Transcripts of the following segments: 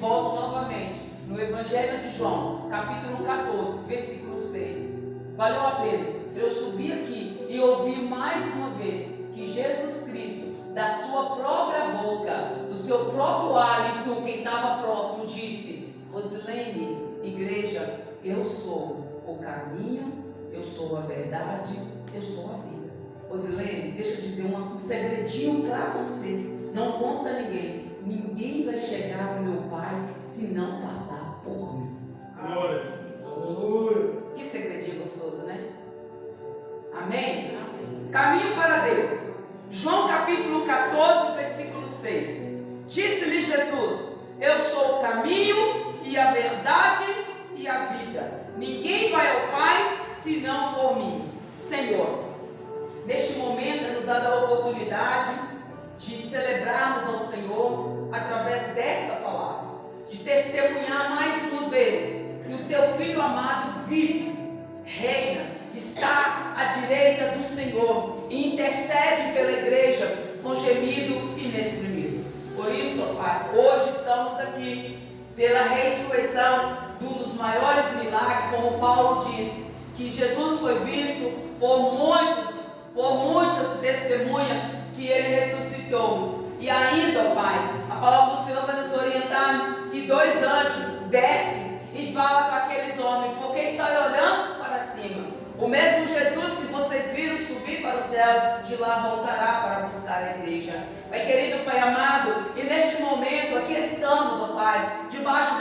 volte novamente no Evangelho de João, capítulo 14, versículo 6. Valeu a pena eu subir aqui e ouvir mais uma vez que Jesus Cristo, da sua própria boca, do seu próprio hálito, quem estava próximo, disse: Rosilene, igreja, eu sou o caminho, eu sou a verdade, eu sou a vida. Rosilene, deixa eu dizer um segredinho para você. Não conta a ninguém. Ninguém vai chegar ao meu Pai se não passar por mim. Glória. Que segredinho gostoso, né? Amém? Caminho para Deus. João capítulo 14, versículo 6. Disse-lhe Jesus: eu sou o caminho e a verdade e a vida. Ninguém vai ao Pai senão por mim. Senhor, neste momento é nos dada a oportunidade de celebrarmos ao Senhor através desta palavra, de testemunhar mais uma vez que o teu Filho amado vive, reina, está à direita do Senhor e intercede pela igreja com gemido inexprimível. Por isso, ó Pai, hoje estamos aqui pela ressurreição de um dos maiores milagres, como Paulo diz, que Jesus foi visto por muitas testemunhas que ele ressuscitou. E ainda, ó Pai, a palavra do Senhor vai nos orientar que 2 anjos descem e falam com aqueles homens, porque estão olhando para cima. O mesmo Jesus que vocês viram subir para o céu, de lá voltará para buscar a igreja. Pai querido, Pai amado, e neste momento aqui estamos, ó Pai, debaixo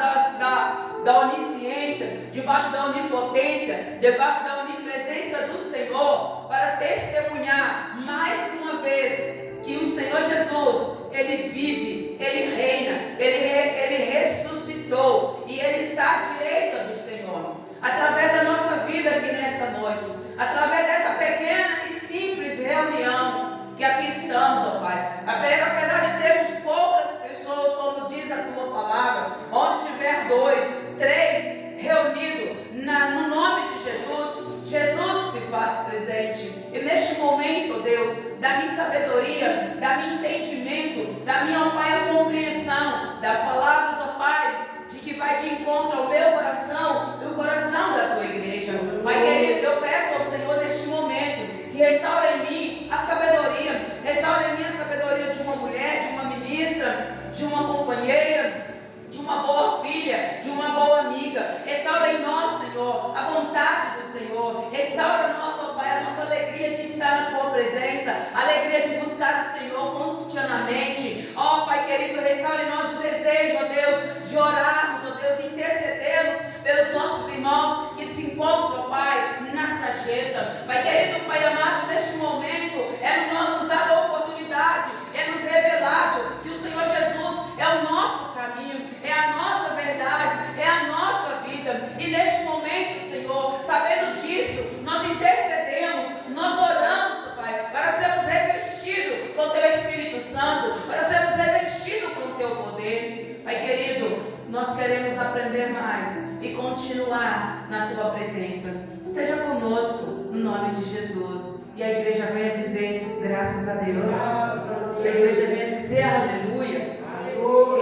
da onisciência, debaixo da onipotência, debaixo da onipresença do Senhor, para testemunhar mais uma vez que o Senhor Jesus, Ele vive, Ele reina, Ele ressuscitou e Ele está à direita do Senhor. Através da nossa vida aqui nesta noite, através dessa pequena e simples reunião que aqui estamos, ó Pai, apesar de termos poucas pessoas, como diz a Tua palavra, onde tiver 2, 3 reunidos no nome de Jesus, Jesus se faz presente. E neste momento, Deus, dá-me sabedoria, dá-me entendimento, dá-me, ó Pai, a compreensão da palavra, ó Pai, de que vai de encontro ao meu coração e o coração da Tua igreja. Pai querido, eu peço ao Senhor neste momento que restaure em mim a sabedoria, restaure em mim a sabedoria de uma mulher, de uma ministra, de uma companheira, de uma boa filha, de uma boa amiga. Restaura em nós, Senhor, a vontade do Senhor. Restaura em nós, ó Pai, a nossa alegria de estar na Tua presença, a alegria de buscar o Senhor continuamente. Ó Pai querido, restaura em nós o desejo, ó Deus, de orarmos, ó Deus, intercedermos pelos nossos irmãos que se encontram, ó Pai, na sarjeta. Pai querido, Pai amado, neste momento nos dado a oportunidade, é nos revelado que o Senhor Jesus é o nosso caminho, é a nossa verdade, é a nossa vida. E neste momento, Senhor, sabendo disso, nós intercedemos, nós oramos, Pai, para sermos revestidos com o Teu Espírito Santo, para sermos revestidos com o Teu poder. Pai querido, nós queremos aprender mais e continuar na Tua presença. Esteja conosco, no nome de Jesus. E a igreja venha dizer graças a Deus. A igreja venha dizer aleluia.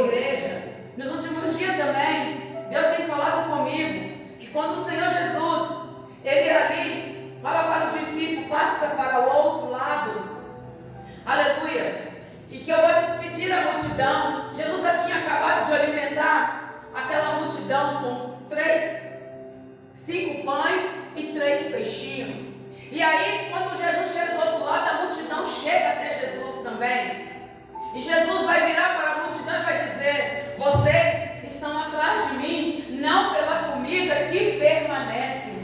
Igreja, nos últimos dias também, Deus tem falado comigo que quando o Senhor Jesus, Ele ali fala para os discípulos, passa para o outro lado, aleluia, e que eu vou despedir a multidão. Jesus já tinha acabado de alimentar aquela multidão com 5 pães e 3 peixinhos. E aí, quando Jesus chega do outro lado, a multidão chega até Jesus também. E Jesus vai virar para a multidão e vai dizer: vocês estão atrás de mim, não pela comida que permanece,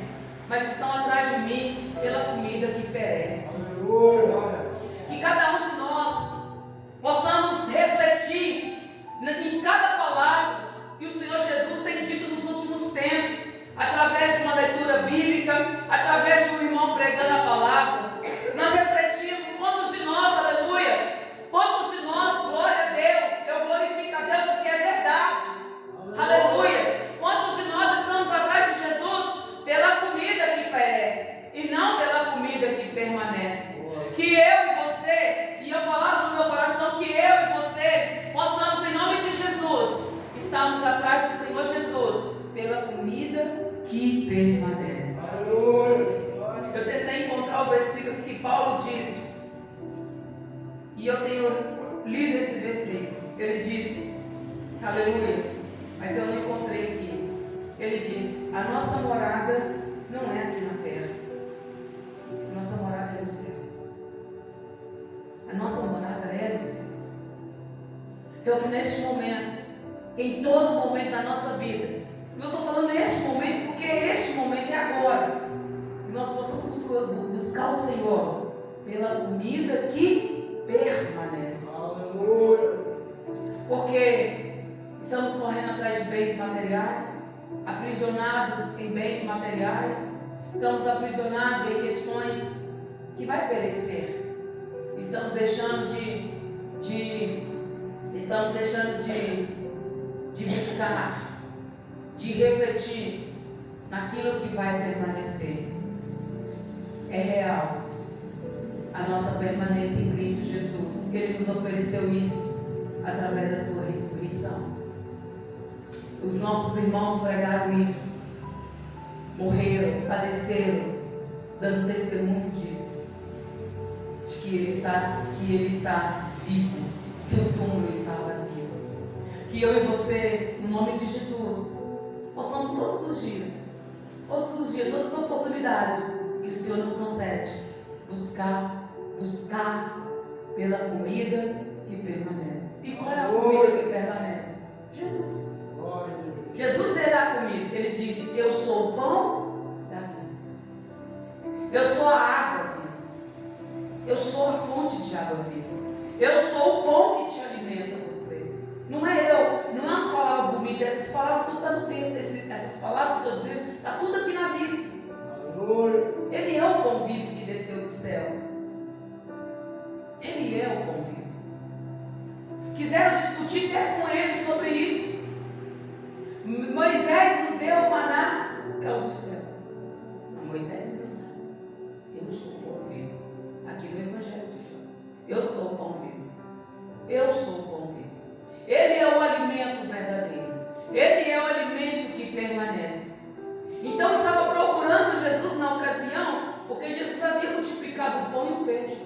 mas estão atrás de mim pela comida que perece. Que cada um de nós possamos refletir em cada palavra que o Senhor Jesus tem dito nos últimos tempos, através de uma leitura bíblica, através de um irmão pregando a palavra. Nós refletimos, quantos de nós, aleluia, quantos de nós, glória a Deus, eu glorifico a Deus porque é verdade, aleluia. Quantos de nós estamos atrás de Jesus pela comida que perece e não pela comida que permanece? Que eu e você, e eu falava no meu coração, que eu e você possamos, em nome de Jesus, estarmos atrás eu tenho lido esse versículo. Ele diz, aleluia, mas eu não encontrei aqui. Ele diz: a nossa morada não é aqui na terra, a nossa morada é no céu. A nossa morada é no céu. Então que neste momento, em todo momento da nossa vida, eu estou falando neste momento porque este momento é agora, que nós possamos buscar o Senhor pela comida que permanece. Aleluia. Porque estamos correndo atrás de bens materiais, aprisionados em bens materiais, estamos aprisionados em questões que vai perecer. Estamos deixando de buscar, de refletir naquilo que vai permanecer. É real a nossa permanência em Cristo Jesus. Ele nos ofereceu isso através da sua ressurreição. Os nossos irmãos pregaram isso, morreram, padeceram, dando testemunho disso, de que Ele está vivo, que o túmulo está vazio. Que eu e você, no nome de Jesus, possamos todas as todas as oportunidades que o Senhor nos concede, buscar pela comida que permanece. E qual é a comida que permanece? Jesus. Jesus era a comida. Ele diz: eu sou o pão da vida, eu sou a água viva, eu sou a fonte de água viva, eu sou o pão que te alimenta você. Não é eu, não é umas palavras bonitas. Essas palavras tudo está no texto. Essas palavras que eu estou dizendo, está tudo aqui na Bíblia. Ele é o pão vivo que desceu do céu. Ele é o pão vivo. Quiseram discutir até com ele sobre isso. Moisés nos deu o maná, caiu do céu. Moisés não deu nada. Eu sou o pão vivo. Aqui no Evangelho de João, eu sou o pão vivo. Eu sou o pão vivo. Ele é o alimento verdadeiro. Ele é o alimento que permanece. Então estava procurando Jesus na ocasião, porque Jesus havia multiplicado o pão e o peixe.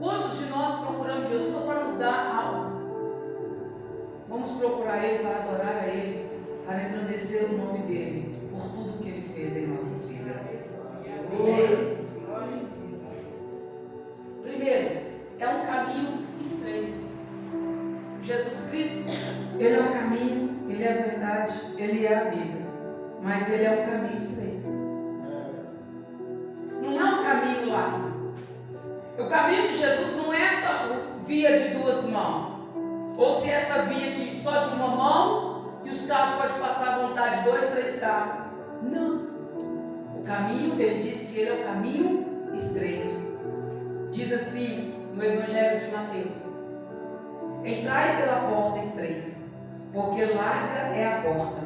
Quantos de nós procuramos Jesus só para nos dar algo? Vamos procurar Ele para adorar a Ele, para engrandecer o nome dEle, por tudo que Ele fez em nossas vidas. Primeiro, é um caminho estreito. Jesus Cristo, Ele é o caminho, Ele é a verdade, Ele é a vida. Mas Ele é um caminho estreito. Não é um caminho largo. O caminho de Jesus não é essa via de duas mãos. Ou se essa via só de uma mão, que os carros podem passar à vontade, 2, 3 carros. Não. O caminho, Ele diz que Ele é o caminho estreito. Diz assim no Evangelho de Mateus: entrai pela porta estreita, porque larga é a porta,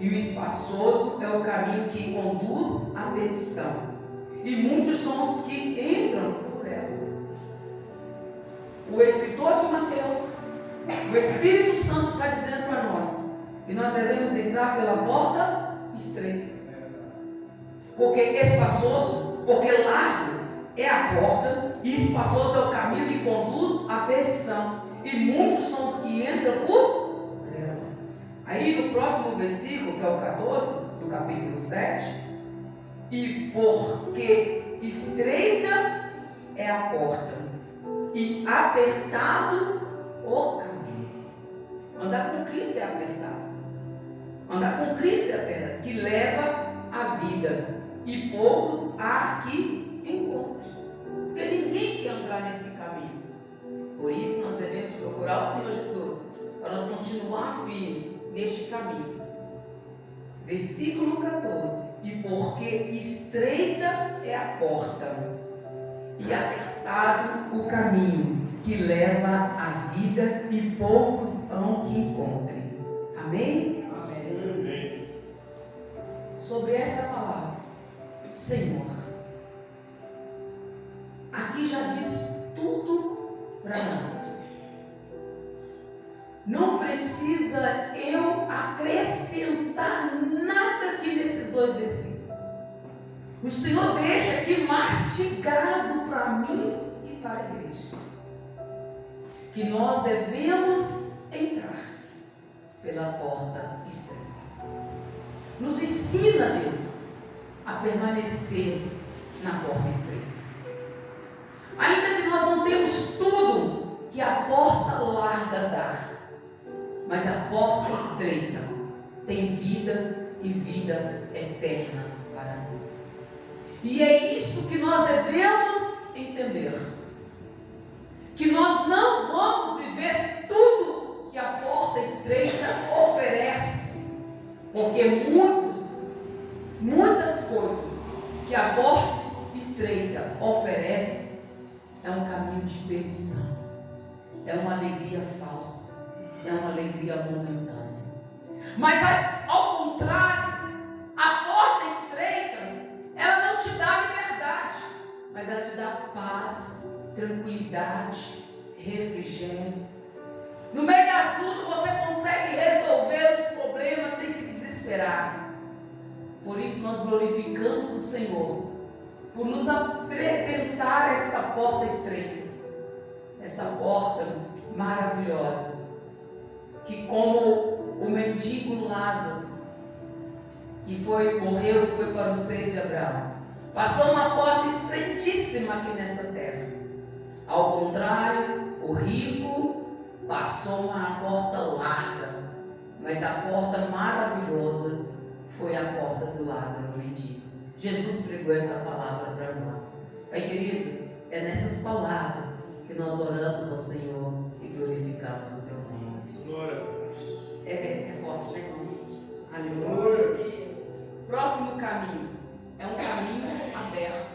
e o espaçoso é o caminho que conduz à perdição, e muitos são os que entram por ela. O escritor de Mateus, o Espírito Santo está dizendo para nós que nós devemos entrar pela porta estreita, porque espaçoso, porque largo é a porta, e espaçoso é o caminho que conduz à perdição, e muitos são os que entram por ela. Aí no próximo versículo, que é o 14 do capítulo 7, e porque estreita é a porta, e apertado o caminho. Andar com Cristo é apertado. Andar com Cristo é apertado, que leva a vida, e poucos há que encontrem. Porque ninguém quer andar nesse caminho. Por isso nós devemos procurar o Senhor Jesus, para nós continuar firme neste caminho. Versículo 14: e porque estreita é a porta, e apertado o caminho que leva à vida, e poucos hão que encontrem. Amém? Amém. Sobre esta palavra, Senhor, aqui já diz tudo para nós. Não precisa eu acrescentar nada aqui nesses 2 versículos. O Senhor deixa aqui mastigado para mim e para a igreja. que nós devemos entrar pela porta estreita. Nos ensina, Deus, a permanecer na porta estreita. Ainda que nós não temos tudo que a porta larga dá, mas a porta estreita tem vida e vida eterna para nós. E é isso que nós devemos entender. Que nós não vamos viver tudo que a porta estreita oferece. Porque muitas coisas que a porta estreita oferece é um caminho de perdição. É uma alegria falsa. É uma alegria momentânea. Mas ao contrário, a porta estreita, ela não te dá liberdade, mas ela te dá paz, tranquilidade, refrigério. No meio das lutas você consegue resolver os problemas sem se desesperar. Por isso nós glorificamos o Senhor por nos apresentar esta porta estreita, essa porta maravilhosa, que como o mendigo Lázaro, que morreu e foi para o seio de Abraão, passou uma porta estreitíssima aqui nessa terra. Ao contrário, o rico passou uma porta larga, mas a porta maravilhosa foi a porta do Lázaro, o mendigo. Jesus pregou essa palavra para nós. Pai querido, é nessas palavras que nós oramos ao Senhor e glorificamos o Teu nome. Glória a Deus. É forte, né? Aleluia. Próximo caminho é um caminho aberto.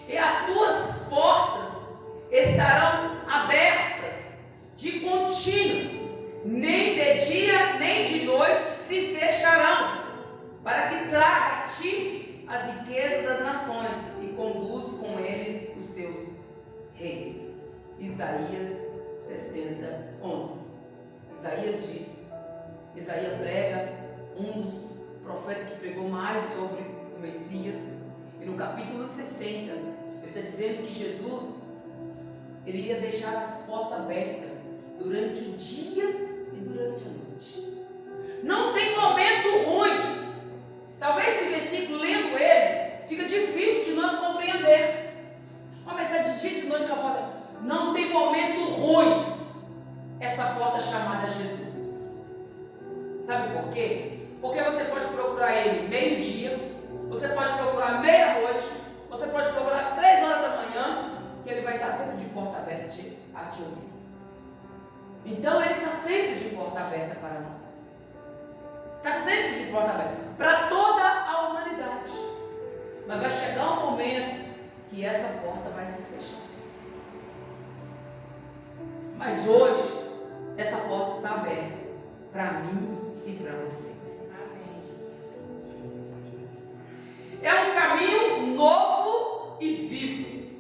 E as tuas portas estarão abertas de contínuo, nem de dia nem de noite se fecharão, para que traga a ti as riquezas das nações e conduz com eles os seus reis. Isaías 60:11. Isaías prega, um dos profetas que pregou mais sobre o Messias, e no capítulo 60 ele está dizendo que Jesus ele ia deixar as portas abertas durante o dia e durante a noite. Não tem momento ruim. Talvez esse versículo, lendo ele, fica difícil de nós compreender. Mas está de dia e de noite com a porta. Não tem momento ruim essa porta chamada Jesus. Sabe por quê? Porque você pode procurar ele meio-dia, você pode procurar meia-noite, você pode procurar às 3 horas da manhã, que ele vai estar sempre de porta aberta a te ouvir. Então ele está sempre de porta aberta para nós. Está sempre de porta aberta para toda a humanidade. Mas vai chegar um momento que essa porta vai se fechar. Mas hoje essa porta está aberta para mim e para você. É um caminho novo e vivo,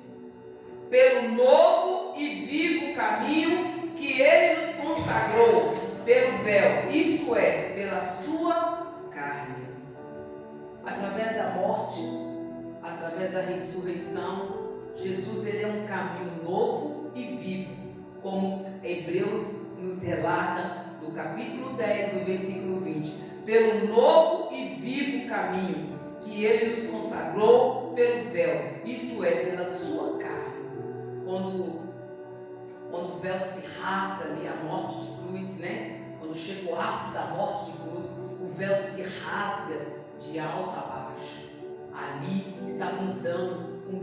pelo novo e vivo caminho que Ele nos consagrou, pelo véu, isto é, pela sua carne. Através da morte, através da ressurreição, Jesus ele é um caminho novo e vivo, como Hebreus nos relata no capítulo 10, no versículo 20, pelo novo e vivo caminho que Ele nos consagrou pelo véu, isto é, pela sua carne. Quando o véu se rasga ali, a morte de cruz, né? Quando chega o ápice da morte de cruz, o véu se rasga de alto a baixo. Ali estava nos dando um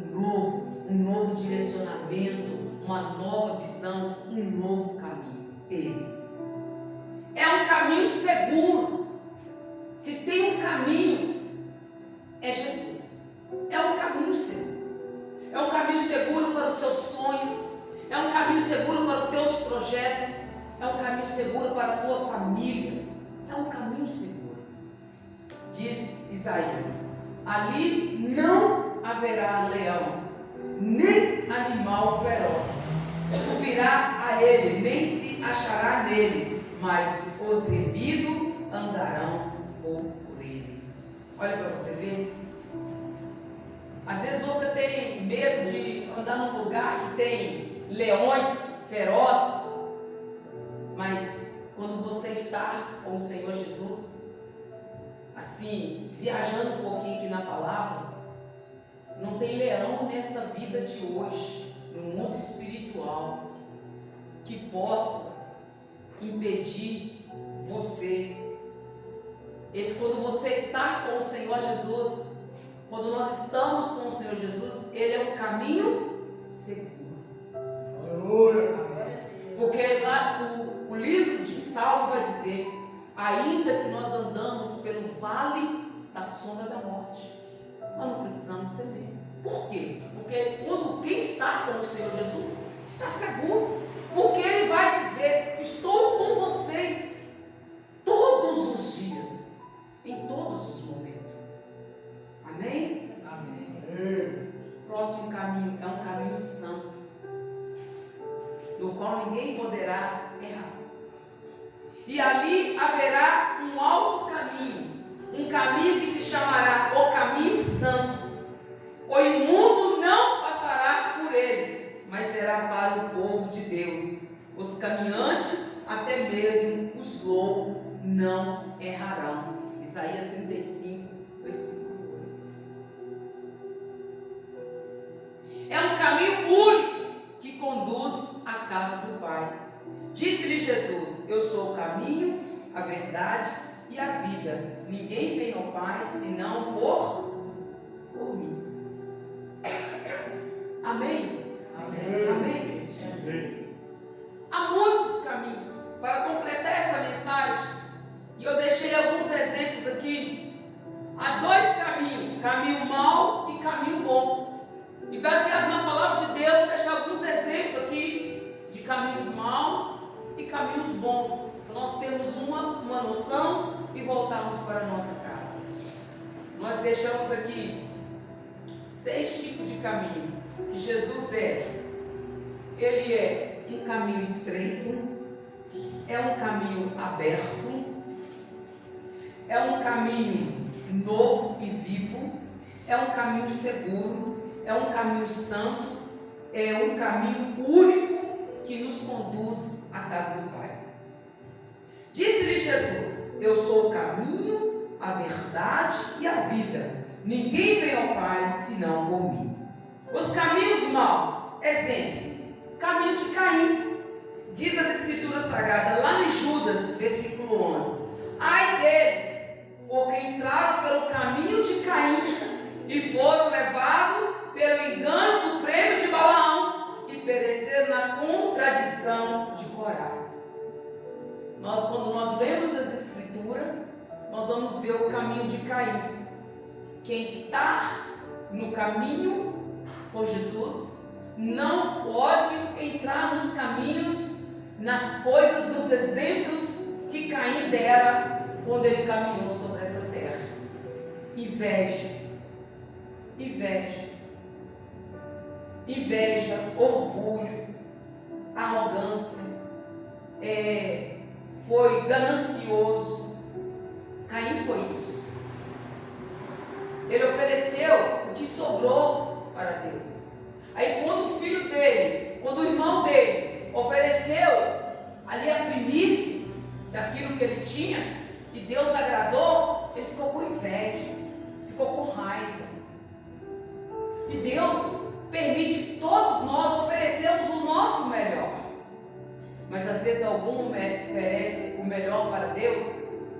novo direcionamento, uma nova visão, um novo caminho. Ele é um caminho seguro. Se tem um caminho, é Jesus. É um caminho seguro. É um caminho seguro para os seus sonhos. É um caminho seguro para os teus projetos. É um caminho seguro para a tua família. É um caminho seguro. Diz Isaías: ali não haverá leão, nem animal feroz subirá a ele, nem se achará nele, mas os remidos andarão por ele. Olha para você ver. Às vezes você tem medo de andar num lugar que tem leões ferozes, mas quando você está com o Senhor Jesus, assim, viajando um pouquinho aqui na palavra, não tem leão nesta vida de hoje, no mundo espiritual, que possa impedir você. Quando você está com o Senhor Jesus, quando nós estamos com o Senhor Jesus, Ele é um caminho seguro. Aleluia. Porque lá o livro de Salmo vai dizer: ainda que nós andamos pelo vale da sombra da morte, nós não precisamos temer. Por quê? Porque quando quem está com o Senhor Jesus está seguro, porque Ele vai dizer: estou com vocês todos os dias, em todos os momentos. Amém? Amém. O próximo caminho é um caminho santo, no qual ninguém poderá errar. E ali haverá um alto caminho, um caminho que se chamará o caminho santo. O imundo não passará por ele, mas será para o povo de Deus. Os caminhantes, até mesmo os loucos, não errarão. Isaías 35, versículo 8. É um caminho único que conduz à casa do Pai. Disse-lhe Jesus: eu sou o caminho, a verdade e a vida. Ninguém vem ao Pai senão por mim. Amém? Amém. Amém. Amém. Há muitos caminhos para completar essa mensagem, e eu deixei alguns exemplos aqui. Há dois caminhos: caminho mau e caminho bom. E baseado na palavra de Deus, eu vou deixar alguns exemplos aqui de caminhos maus e caminhos bons, para nós termos uma noção e voltarmos para a nossa casa. Nós deixamos aqui 6 tipos de caminho que Jesus é. Ele é um caminho estreito, é um caminho aberto, é um caminho novo e vivo, é um caminho seguro, é um caminho santo, é um caminho único que nos conduz à casa do Pai. Disse-lhe Jesus: eu sou o caminho, a verdade e a vida. Ninguém vem ao Pai senão por mim. Os caminhos maus, exemplo, caminho de Caim. Diz as Escrituras Sagradas, lá em Judas, versículo 11: ai deles, porque entraram pelo caminho de Caim e foram levados pelo engano do prêmio de Balaão e pereceram na contradição de Corá. Quando nós lemos as Escrituras, nós vamos ver o caminho de Caim. Quem está no caminho com Jesus não pode entrar nos caminhos, nas coisas, nos exemplos que Caim dera quando ele caminhou sobre essa terra. Inveja, orgulho, arrogância, foi ganancioso. Caim foi isso. Ele ofereceu o que sobrou para Deus. Aí quando o filho dele, quando o irmão dele ofereceu ali a primícia daquilo que ele tinha, e Deus agradou, ele ficou com inveja, ficou com raiva. E Deus permite que todos nós oferecemos o nosso melhor. Mas às vezes algum oferece o melhor para Deus,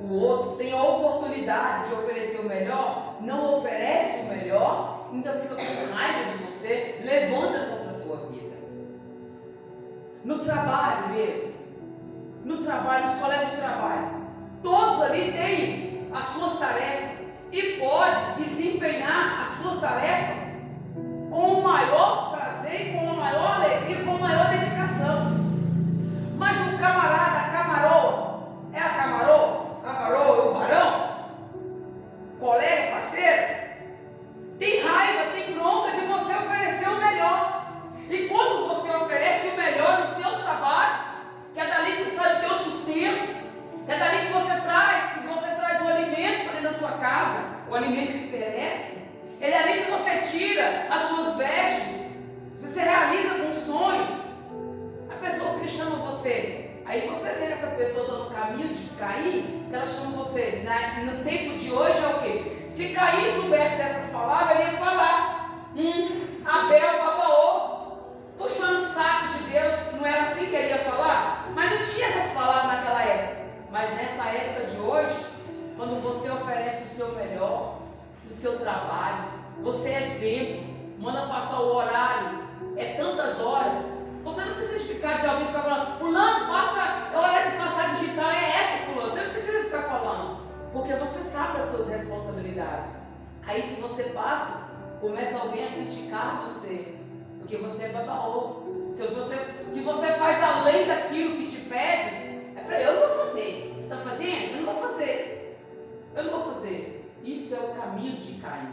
o outro tem a oportunidade de oferecer o melhor, não oferece o melhor, ainda fica com raiva de você, levanta contra a tua vida. No trabalho mesmo, nos colegas de trabalho, todos ali têm as suas tarefas e pode desempenhar as suas tarefas com o maior prazer, com a maior alegria, com a maior dedicação. Mas o camarada, a camaroa, o varão, colega, parceiro, tem raiva, tem bronca de você oferecer o melhor. E quando você oferece o melhor no seu trabalho, que é dali que sai o teu sustento, que é dali que você traz o alimento para dentro da sua casa, o alimento que perece, é dali que você tira as suas vestes, você realiza alguns sonhos, chama você, aí você vê essa pessoa no caminho de cair, ela chama você, no tempo de hoje é o quê? Se Caim soubesse dessas palavras, ele ia falar, Abel babaô, puxando o saco de Deus, não era assim que ele ia falar? Mas não tinha essas palavras naquela época. Mas nessa época de hoje, quando você oferece o seu melhor, o seu trabalho, você é exemplo, manda passar o horário, é tantas horas, você não precisa ficar de alguém ficar falando, fulano, passa, é hora de passar digital, é essa, fulano, você não precisa ficar falando, porque você sabe das suas responsabilidades. Aí se você passa, começa alguém a criticar você, porque você é babaô. Se você faz além daquilo que te pede, é para eu não vou fazer. Você está fazendo? Eu não vou fazer. Eu não vou fazer. Isso é o caminho de Caim.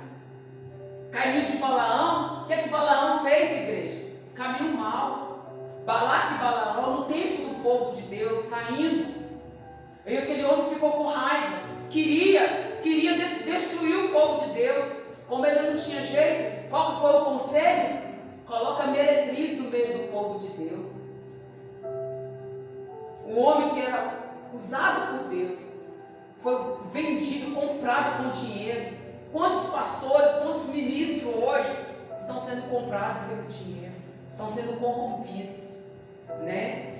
Caminho de Balaão. O que é que Balaão fez, igreja? Caminho mal. Balaque e Balaão, no tempo do povo de Deus, saindo. E aquele homem ficou com raiva. Queria destruir o povo de Deus. Como ele não tinha jeito, qual que foi o conselho? Coloca meretriz no meio do povo de Deus. O homem que era usado por Deus foi vendido, comprado com dinheiro. Quantos pastores, quantos ministros hoje estão sendo comprados pelo dinheiro, estão sendo corrompidos, né?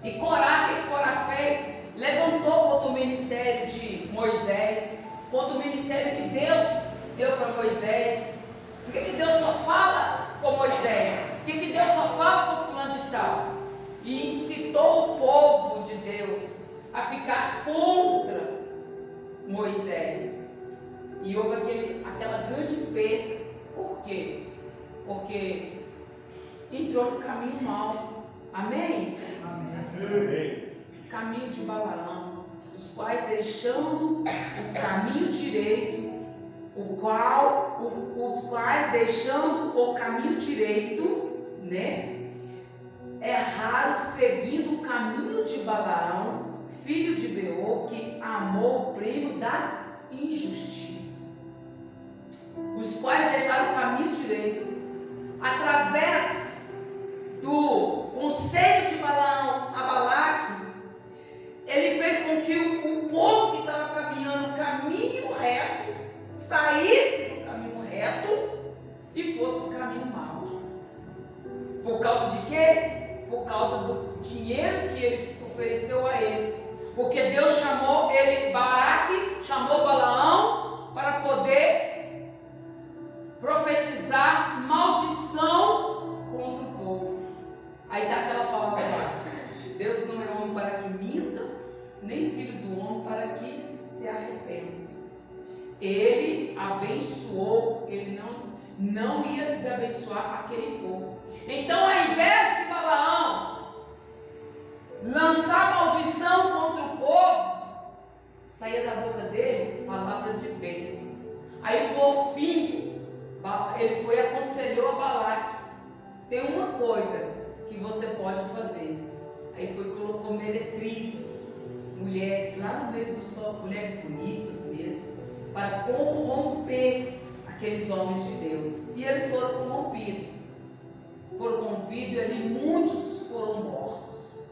E Corá, o que Corá fez? Levantou contra o ministério de Moisés, contra o ministério que Deus deu para Moisés. Por que Deus só fala com Moisés? Por que Deus só fala com fulano de tal? E incitou o povo de Deus a ficar contra Moisés. E houve aquela grande perda. Por quê? Porque entrou no caminho mau. Amém? Amém. Caminho de Balaão, os quais deixando o caminho direito, os quais deixando o caminho direito, né, erraram seguindo o caminho de Balaão, filho de Beor, que amou o prêmio da injustiça. Os quais deixaram o caminho direito, através do conselho de Balaão a Balaque, ele fez com que o povo que estava caminhando o caminho reto saísse do caminho reto e fosse do caminho mau. Por causa de quê? Por causa do dinheiro que ele ofereceu a ele. Porque Deus chamou ele, Balaque, chamou Balaão para poder profetizar maldição contra o povo. Aí dá aquela palavra lá. Deus não é homem para que minta, nem filho do homem para que se arrependa. Ele abençoou, ele não ia desabençoar aquele povo. Então, ao invés de Balaão lançar maldição contra o povo, saía da boca dele palavra de bênção. Aí, por fim, ele foi e aconselhou a Balaque: tem uma coisa que você pode fazer. Aí foi e colocou meretriz, mulheres lá no meio do sol, mulheres bonitas mesmo, para corromper aqueles homens de Deus. E eles foram corrompidos. Foram corrompidos e ali muitos foram mortos.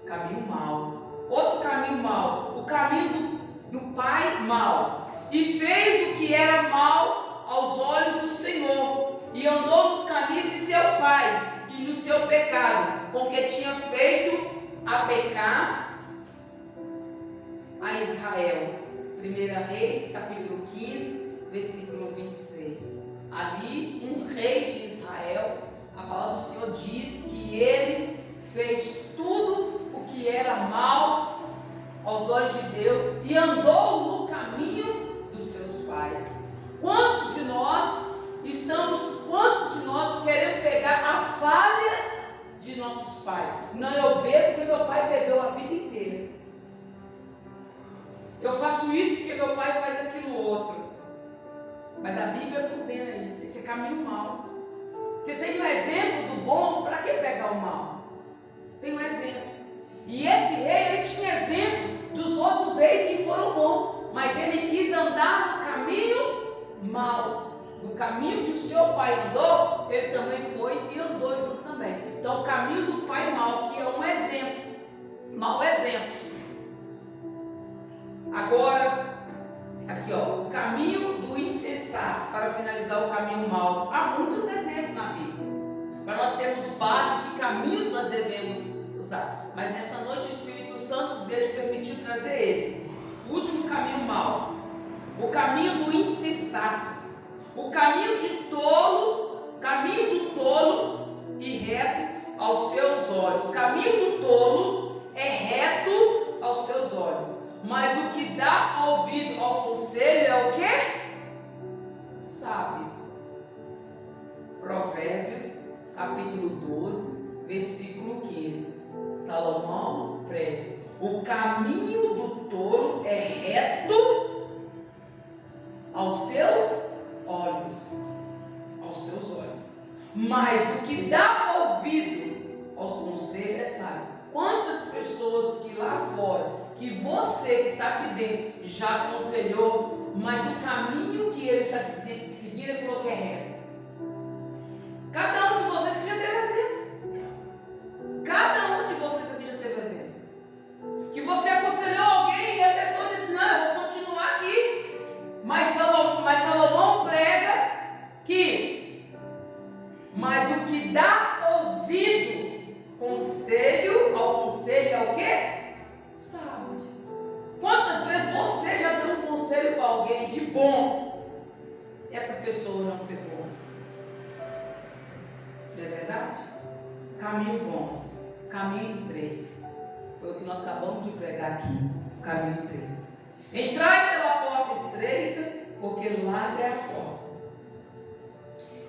Caminho mau. Outro caminho mau. O caminho do pai mau. E fez o que era mal aos olhos do Senhor. E andou nos caminhos de seu pai e no seu pecado, com que tinha feito a pecar a Israel. 1 Reis, capítulo 15, versículo 26. Ali, um rei de Israel, a palavra do Senhor diz que ele fez tudo o que era mal aos olhos de Deus e andou no caminho dos seus pais. Quantos de nós queremos pegar as falhas de nossos pais? Não, eu bebo porque meu pai bebeu a vida inteira. Eu faço isso porque meu pai faz aquilo outro. Mas a Bíblia condena isso. Esse é caminho mau. Você tem um exemplo do bom, para que pegar o mal? Tem um exemplo. E esse rei, ele tinha exemplo dos outros reis que foram bons. Mas ele quis andar no caminho mau. No caminho que o seu pai andou, ele também foi e andou junto também. Então, o caminho do pai mau, que é um exemplo, mau exemplo. Agora, aqui ó, o caminho do insensato, para finalizar o caminho mau. Há muitos exemplos na Bíblia, para nós termos base de que caminhos nós devemos usar. Mas nessa noite o Espírito Santo Deus permitiu trazer esses. O último caminho mau, o caminho do insensato, o caminho do tolo e reto aos seus olhos. O caminho do tolo é reto aos seus olhos, mas o que dá ouvido ao conselho é o quê? Sábio. Provérbios, capítulo 12, versículo 15. Salomão prega: o caminho do tolo é reto aos seus olhos. Aos seus olhos. Mas o que dá ouvido aos conselhos é sábio. Quantas pessoas que lá fora, que você que está aqui dentro já aconselhou, mas o caminho que ele está seguindo, ele falou que é reto. Cada um de vocês aqui já teve exemplo. Cada um de vocês aqui já teve exemplo. Que você aconselhou alguém e a pessoa disse: não, eu vou continuar aqui. Mas Salomão prega que, mas o que dá ouvido ao conselho é o quê? Sabe. Quantas vezes você já deu um conselho para alguém de bom, essa pessoa não pegou? Não é verdade? Caminho bons, caminho estreito. Foi o que nós acabamos de pregar aqui. O caminho estreito. Entrai pela porta estreita, porque larga é a porta.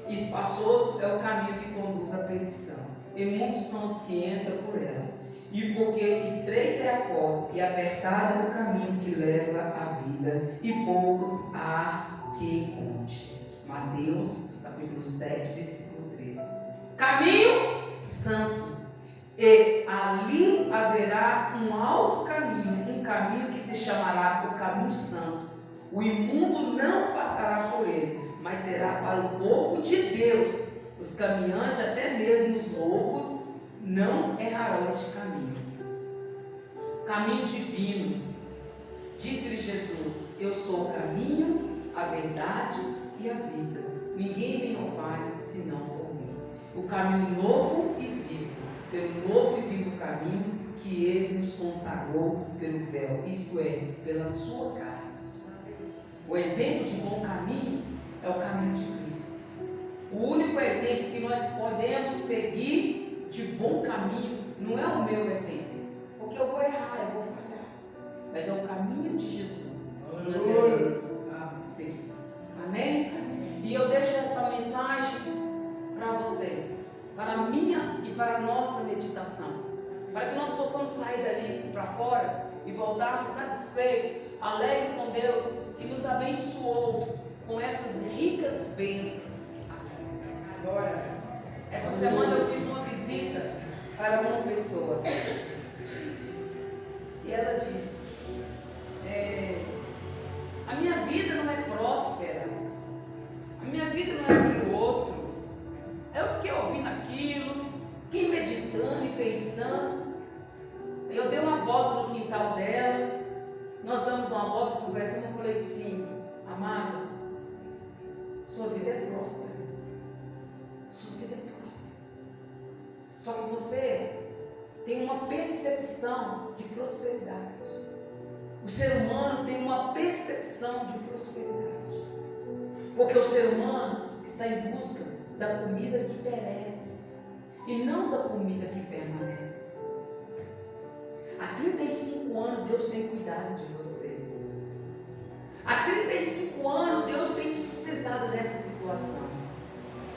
Espaçoso é o caminho que conduz à perdição, e muitos são os que entram por ela. E porque estreita é a porta e apertada é o caminho que leva à vida, e poucos há que encontre. Mateus, capítulo 7, versículo 13. Caminho santo. E ali haverá um alto caminho, um caminho que se chamará o caminho santo. O imundo não passará por ele, mas será para o povo de Deus. Os caminhantes, até mesmo os loucos, não errarão este caminho. Caminho divino. Disse-lhe Jesus: eu sou o caminho, a verdade e a vida. Ninguém vem ao Pai senão por mim. O caminho novo e vivo, pelo novo e vivo caminho que Ele nos consagrou pelo véu, isto é, pela sua carne. O exemplo de bom caminho é o caminho de Cristo. O único exemplo que nós podemos seguir de bom caminho não é o meu exemplo, porque eu vou errar, eu vou falhar, mas é o caminho de Jesus que nós devemos seguir. Amém? E eu deixo esta mensagem para vocês, para a minha e para a nossa meditação, para que nós possamos sair dali para fora e voltarmos satisfeitos, alegres com Deus, que nos abençoou com essas ricas bênçãos. Agora, essa semana eu fiz uma visita para uma pessoa e ela disse: a minha vida não é próspera, a minha vida não é aquilo outro. Eu fiquei ouvindo aquilo, fiquei meditando e pensando. Eu dei uma volta no quintal dela, nós damos uma volta, conversando. Eu falei assim: amada, sua vida é próspera, sua vida é próspera, só que você tem uma percepção de prosperidade. O ser humano tem uma percepção de prosperidade, porque o ser humano está em busca da comida que perece e não da comida que permanece. Há 35 anos Deus tem cuidado de você. Há 35 anos Deus tem te sustentado nessa situação.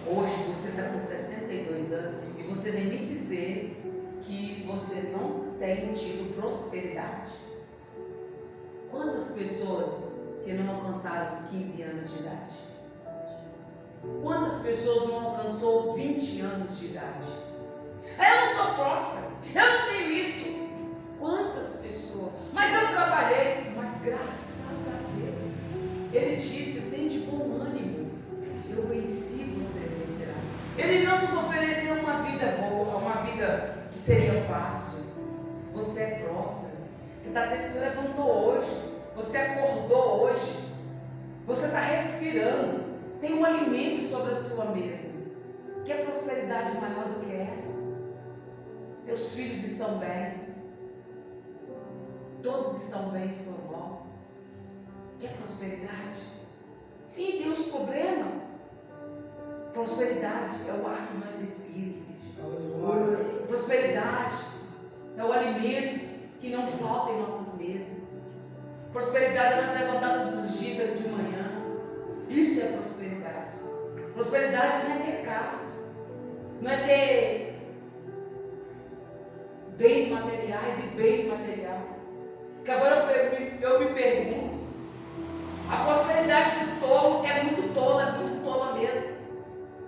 Hoje você está com 62 anos e você vem me dizer que você não tem tido prosperidade. Quantas pessoas que não alcançaram os 15 anos de idade? Quantas pessoas não alcançou 20 anos de idade? Eu não sou próspera, eu não tenho isso. Quantas pessoas? Mas eu trabalhei, mas graças a Deus, Ele disse: tem de bom ânimo, eu venci, vocês vencerão. Ele não nos ofereceu uma vida boa, uma vida que seria fácil. Você é próspero. Você levantou hoje. Você acordou hoje. Você está respirando. Tem um alimento sobre a sua mesa. Que prosperidade maior do que essa? Teus filhos estão bem. Todos estão bem em sua volta. Que prosperidade? Sim, tem os problemas. Prosperidade é o ar que nós respiramos. Prosperidade é o alimento que não falta em nossas mesas. Prosperidade é nós levantar todos os dias de manhã. Isso é prosperidade. Prosperidade não é ter carro, não é ter bens materiais e bens materiais. Que agora eu me pergunto, a prosperidade do tolo é muito tola mesmo.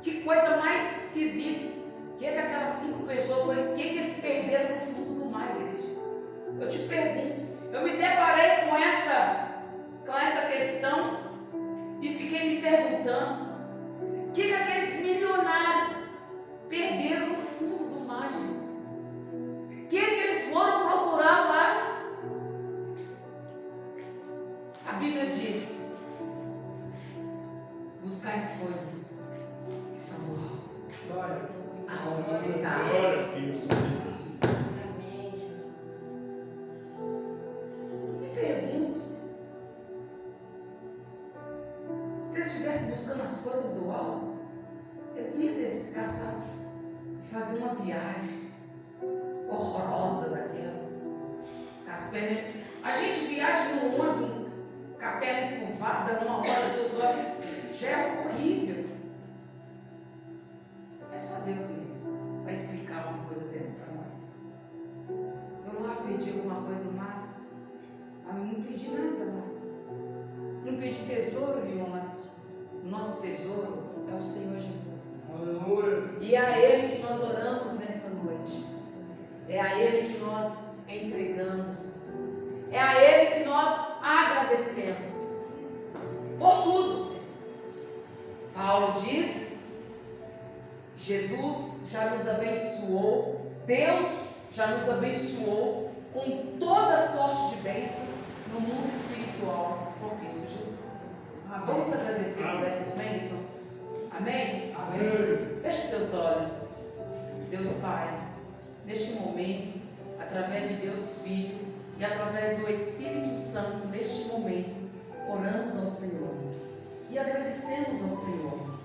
Que coisa mais esquisita. O que aquelas 5 pessoas foram? O que eles perderam no fundo do mar, igreja? Eu te pergunto. Eu me deparei com essa questão e fiquei me perguntando: o que aqueles milionários perderam no fundo do mar, gente? O que eles foram procurar lá? A Bíblia diz: buscar as coisas que são do alto. Aonde está? Glória a Deus. Me pergunto, se eles estivessem buscando as coisas do alto, eles não iam ter cansado de fazer uma viagem horrorosa daquela. As pernas. A gente viaja no ônibus com a perna encurvada, numa hora dos olhos, já é horrível. É só Deus mesmo vai explicar uma coisa dessa para nós. Eu lá perdi alguma coisa no mar. Eu não perdi nada lá. Não perdi tesouro nenhum lá. O nosso tesouro é o Senhor Jesus. Aleluia. E é a Ele que nós oramos nesta noite. É a Ele que nós entregamos. É a Ele que nós agradecemos. Por tudo. Paulo diz: Jesus já nos abençoou, Deus já nos abençoou com toda sorte de bênção no mundo espiritual por Cristo Jesus. Vamos agradecer por essas bênçãos? Amém? Amém. Feche teus olhos. Deus Pai, neste momento, através de Deus Filho e através do Espírito Santo, neste momento, oramos ao Senhor e agradecemos ao Senhor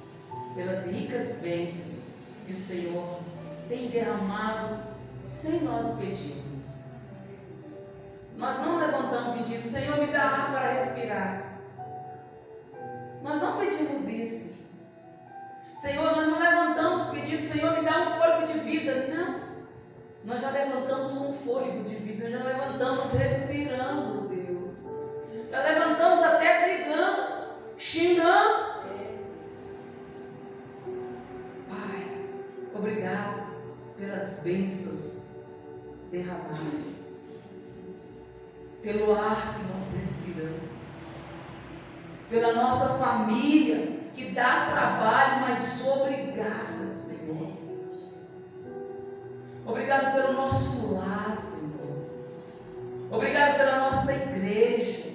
pelas ricas bênçãos que o Senhor tem derramado sem nós pedirmos. Nós não levantamos pedindo: Senhor, me dá ar para respirar. Nós não pedimos isso. Senhor, nós não levantamos pedindo: Senhor, me dá um fôlego de vida. Não. Nós já levantamos com um fôlego de vida. Nós já levantamos respirando, Deus. Já levantamos até brigando, xingando. Obrigado pelas bênçãos derramadas, pelo ar que nós respiramos, pela nossa família que dá trabalho, mas obrigada, Senhor. Obrigado pelo nosso lar, Senhor. Obrigado pela nossa igreja.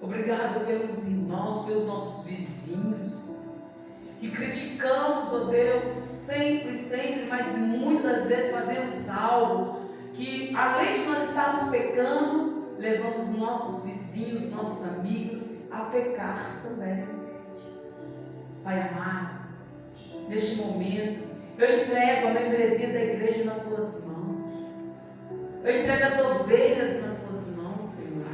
Obrigado pelos irmãos, pelos nossos vizinhos, que criticamos, ó Deus, sempre, mas muitas das vezes fazemos algo que, além de nós estarmos pecando, levamos nossos vizinhos, nossos amigos a pecar também. Pai amado, neste momento, eu entrego a membresia da igreja nas tuas mãos. Eu entrego as ovelhas nas tuas mãos, Senhor.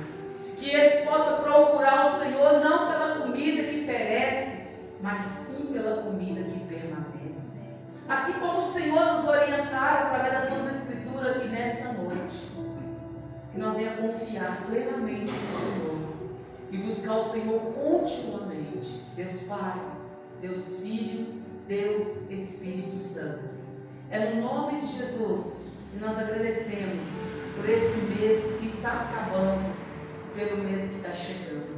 Que eles possam procurar o Senhor não pela comida que perece, mas sim pela comida que permanece. Assim como o Senhor nos orientar através das tuas escrituras aqui nesta noite, que nós venhamos confiar plenamente no Senhor e buscar o Senhor continuamente. Deus Pai, Deus Filho, Deus Espírito Santo. É no nome de Jesus que nós agradecemos por esse mês que está acabando, pelo mês que está chegando.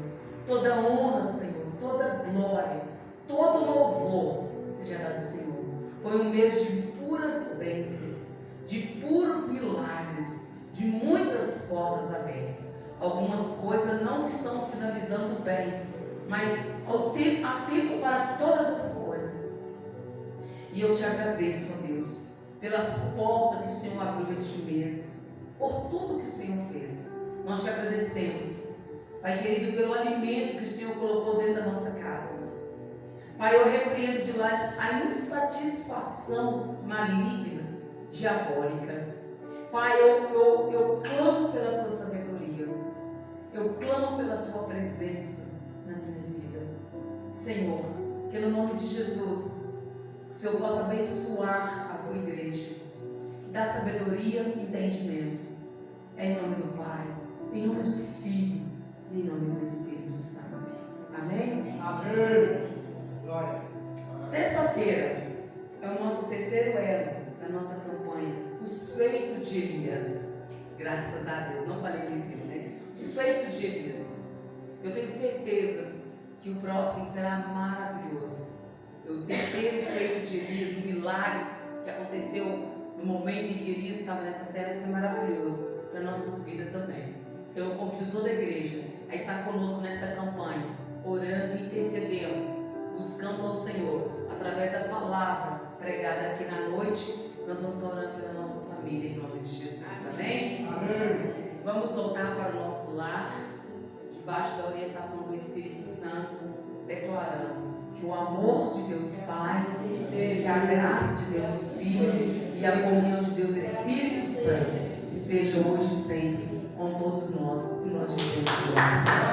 Toda honra, Senhor, toda glória, todo louvor seja dado ao Senhor. Foi um mês de puras bênçãos. de puros milagres, de muitas portas abertas. Algumas coisas não estão finalizando bem, mas há tempo para todas as coisas. E eu te agradeço, ó Deus, pelas portas que o Senhor abriu este mês, por tudo que o Senhor fez. Nós te agradecemos, Pai querido, pelo alimento que o Senhor colocou dentro da nossa casa. Pai, eu repreendo de lá a insatisfação maligna, diabólica. Pai, eu clamo pela tua sabedoria, eu clamo pela tua presença na minha vida. Senhor, que no nome de Jesus, o Senhor possa abençoar a tua igreja, dar sabedoria e entendimento. Em nome do Pai, em nome do Filho e em nome do Espírito Santo. Amém? Amém. Glória. Sexta-feira é o nosso terceiro elo da nossa campanha, os feitos de Elias. Graças a Deus, não falei isso, né? Os feitos de Elias. Eu tenho certeza que o próximo será maravilhoso. O terceiro feito de Elias, o milagre que aconteceu no momento em que Elias estava nessa terra, vai ser maravilhoso para nossas vidas também. Então eu convido toda a igreja a estar conosco nesta campanha, orando e intercedendo, buscando ao Senhor, através da palavra pregada aqui na noite. Nós vamos estar orando pela nossa família, em nome de Jesus. Amém? Amém. Vamos voltar para o nosso lar, debaixo da orientação do Espírito Santo, declarando que o amor de Deus Pai, que a graça de Deus Filho e a comunhão de Deus Espírito Santo esteja hoje e sempre com todos nós, e nós dizemos graças.